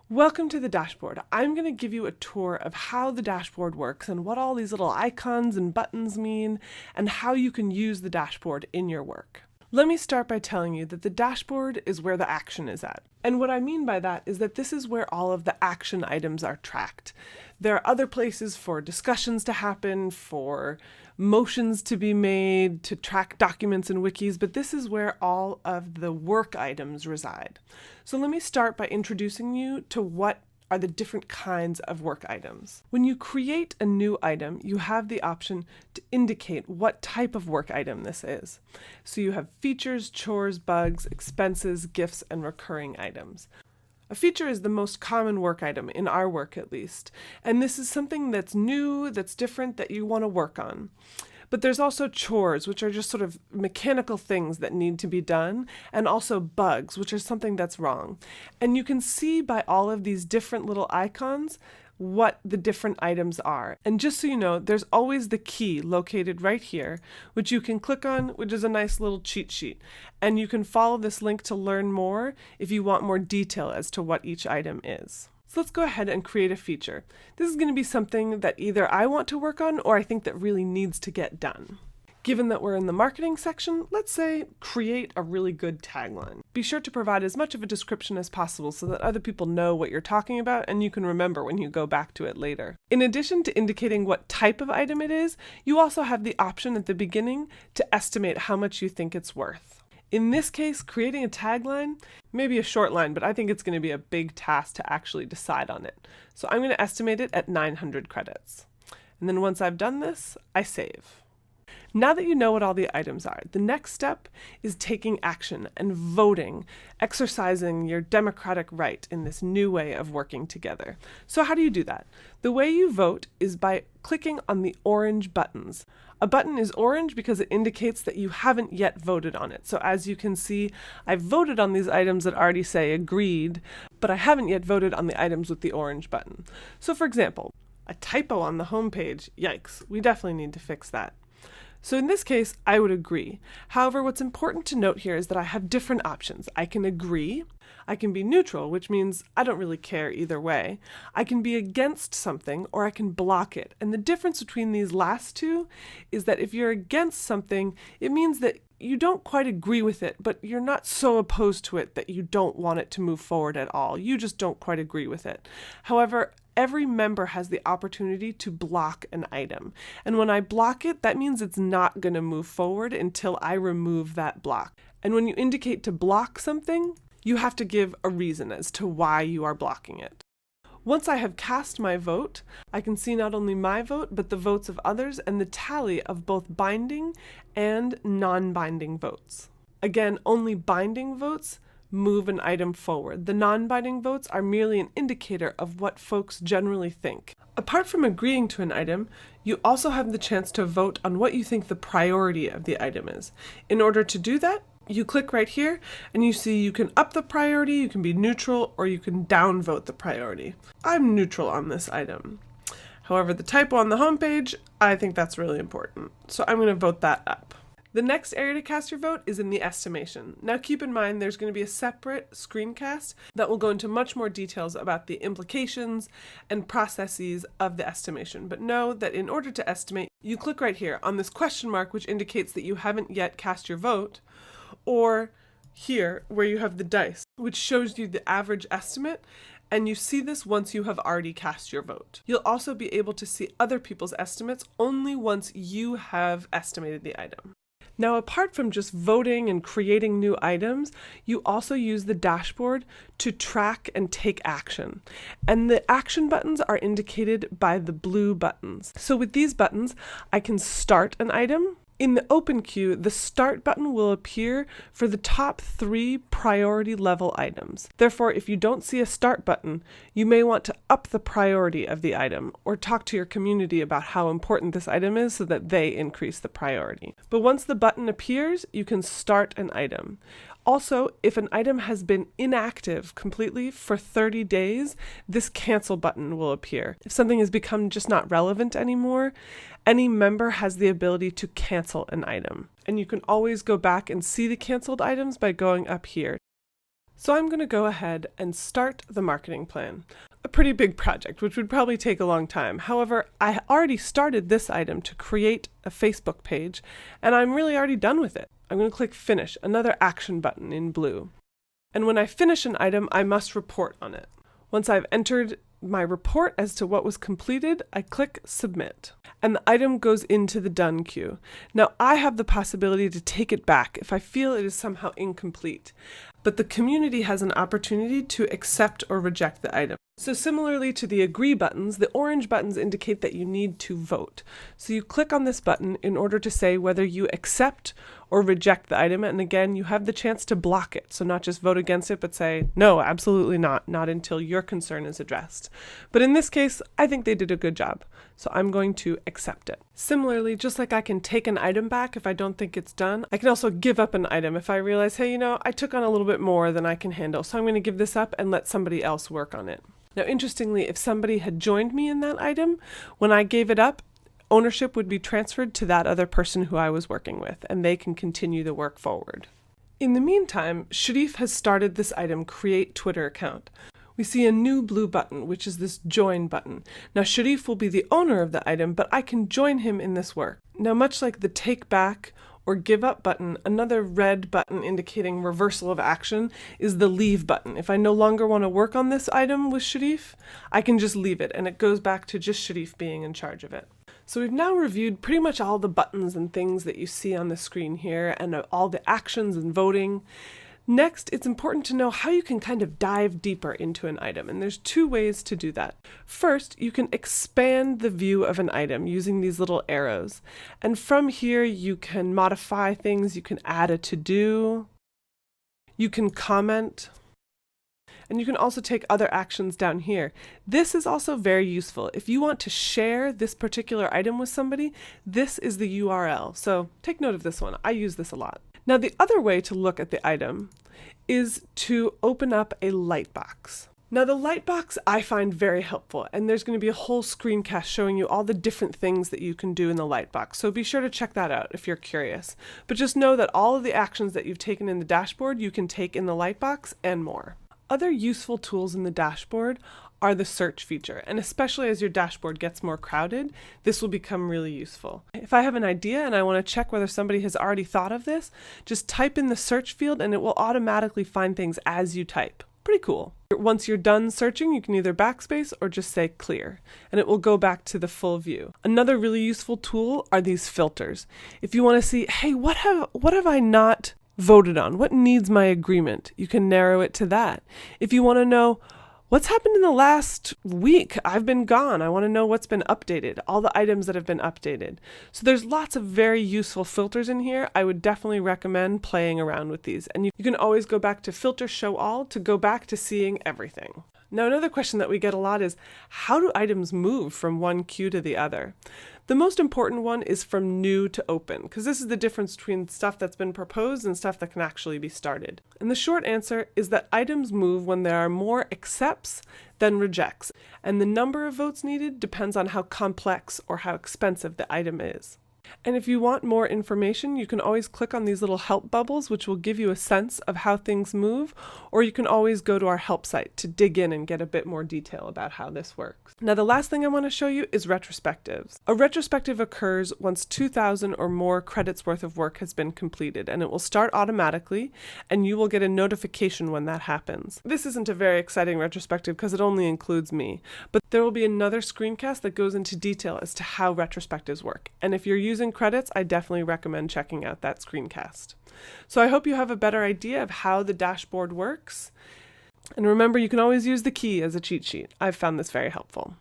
Welcome to the dashboard. I'm going to give you a tour of how the dashboard works and what all these little icons and buttons mean and how you can use the dashboard in your work. Let me start by telling you that the dashboard is where the action is at. And what I mean by that is that this is where all of the action items are tracked. There are other places for discussions to happen, for motions to be made, to track documents and wikis, but this is where all of the work items reside. So let me start by introducing you to what are the different kinds of work items. When you create a new item, you have the option to indicate what type of work item this is. So you have features, chores, bugs, expenses, gifts, and recurring items. A feature is the most common work item, in our work at least, and this is something that's new, that's different, that you want to work on. But there's also chores, which are just sort of mechanical things that need to be done, and also bugs, which are something that's wrong. And you can see by all of these different little icons what the different items are. And just so you know, there's always the key located right here, which you can click on, which is a nice little cheat sheet. And you can follow this link to learn more if you want more detail as to what each item is. So let's go ahead and create a feature. This is going to be something that either I want to work on or I think that really needs to get done. Given that we're in the marketing section, let's say create a really good tagline. Be sure to provide as much of a description as possible so that other people know what you're talking about and you can remember when you go back to it later. In addition to indicating what type of item it is, you also have the option at the beginning to estimate how much you think it's worth. In this case, creating a tagline may be a short line, but I think it's going to be a big task to actually decide on it. So I'm going to estimate it at 900 credits. And then once I've done this, I save. Now that you know what all the items are, the next step is taking action and voting, exercising your democratic right in this new way of working together. So how do you do that? The way you vote is by clicking on the orange buttons. A button is orange because it indicates that you haven't yet voted on it. So as you can see, I've voted on these items that already say agreed, but I haven't yet voted on the items with the orange button. So for example, a typo on the home page, yikes, we definitely need to fix that. So in this case, I would agree. However, what's important to note here is that I have different options. I can agree, I can be neutral, which means I don't really care either way. I can be against something, or I can block it. And the difference between these last two is that if you're against something, it means that you don't quite agree with it, but you're not so opposed to it that you don't want it to move forward at all. You just don't quite agree with it. However, every member has the opportunity to block an item. And when I block it, that means it's not going to move forward until I remove that block. And when you indicate to block something, you have to give a reason as to why you are blocking it. Once I have cast my vote, I can see not only my vote, but the votes of others and the tally of both binding and non-binding votes. Again, only binding votes move an item forward. The non-binding votes are merely an indicator of what folks generally think. Apart from agreeing to an item, you also have the chance to vote on what you think the priority of the item is. In order to do that, you click right here and you see you can up the priority, you can be neutral, or you can downvote the priority. I'm neutral on this item. However, the typo on the homepage, I think that's really important. So I'm going to vote that up. The next area to cast your vote is in the estimation. Now keep in mind there's going to be a separate screencast that will go into much more details about the implications and processes of the estimation. But know that in order to estimate, you click right here on this question mark, which indicates that you haven't yet cast your vote, or here where you have the dice, which shows you the average estimate, and you see this once you have already cast your vote. You'll also be able to see other people's estimates only once you have estimated the item. Now, apart from just voting and creating new items, you also use the dashboard to track and take action. And the action buttons are indicated by the blue buttons. So with these buttons, I can start an item. In the open queue, the start button will appear for the top 3 priority level items. Therefore, if you don't see a start button, you may want to up the priority of the item or talk to your community about how important this item is so that they increase the priority. But once the button appears, you can start an item. Also, if an item has been inactive completely for 30 days, this cancel button will appear. If something has become just not relevant anymore, any member has the ability to cancel an item. And you can always go back and see the canceled items by going up here. So I'm going to go ahead and start the marketing plan. A pretty big project, which would probably take a long time. However, I already started this item to create a Facebook page, and I'm really already done with it. I'm going to click Finish, another action button in blue. And when I finish an item, I must report on it. Once I've entered my report as to what was completed, I click Submit, and the item goes into the Done queue. Now, I have the possibility to take it back if I feel it is somehow incomplete, but the community has an opportunity to accept or reject the item. So similarly to the Agree buttons, the orange buttons indicate that you need to vote. So you click on this button in order to say whether you accept or reject the item, and again, you have the chance to block it. So not just vote against it, but say, no, absolutely not until your concern is addressed. But in this case, I think they did a good job, so I'm going to accept it. Similarly, just like I can take an item back if I don't think it's done, I can also give up an item if I realize, hey, I took on a little bit more than I can handle, so I'm going to give this up and let somebody else work on it. Now, interestingly, if somebody had joined me in that item, when I gave it up, ownership would be transferred to that other person who I was working with, and they can continue the work forward. In the meantime, Sharif has started this item, Create Twitter Account. We see a new blue button, which is this Join button. Now, Sharif will be the owner of the item, but I can join him in this work. Now, much like the Take Back or Give Up button, another red button indicating reversal of action is the Leave button. If I no longer want to work on this item with Sharif, I can just leave it, and it goes back to just Sharif being in charge of it. So we've now reviewed pretty much all the buttons and things that you see on the screen here, and all the actions and voting. Next, it's important to know how you can kind of dive deeper into an item, and there's two ways to do that. First, you can expand the view of an item using these little arrows, and from here you can modify things, you can add a to-do, you can comment, and you can also take other actions down here. This is also very useful. If you want to share this particular item with somebody, this is the URL, so take note of this one. I use this a lot. Now, the other way to look at the item is to open up a lightbox. Now, the lightbox I find very helpful, and there's going to be a whole screencast showing you all the different things that you can do in the lightbox, so be sure to check that out if you're curious. But just know that all of the actions that you've taken in the dashboard, you can take in the lightbox and more. Other useful tools in the dashboard are the search feature, and especially as your dashboard gets more crowded, this will become really useful. If I have an idea and I want to check whether somebody has already thought of this, just type in the search field and it will automatically find things as you type. Pretty cool. Once you're done searching, you can either backspace or just say clear, and it will go back to the full view. Another really useful tool are these filters. If you want to see, hey, what have I not voted on? What needs my agreement? You can narrow it to that. If you want to know, what's happened in the last week? I've been gone. I want to know what's been updated, all the items that have been updated. So there's lots of very useful filters in here. I would definitely recommend playing around with these. And you can always go back to Filter Show All to go back to seeing everything. Now, another question that we get a lot is, how do items move from one queue to the other? The most important one is from new to open, because this is the difference between stuff that's been proposed and stuff that can actually be started. And the short answer is that items move when there are more accepts than rejects, and the number of votes needed depends on how complex or how expensive the item is. And if you want more information, you can always click on these little help bubbles, which will give you a sense of how things move, or you can always go to our help site to dig in and get a bit more detail about how this works. Now, the last thing I want to show you is retrospectives. A retrospective occurs once 2,000 or more credits worth of work has been completed, and it will start automatically, and you will get a notification when that happens. This isn't a very exciting retrospective because it only includes me, but there will be another screencast that goes into detail as to how retrospectives work. And if you're using credits, I definitely recommend checking out that screencast. So I hope you have a better idea of how the dashboard works. And remember, you can always use the key as a cheat sheet. I've found this very helpful.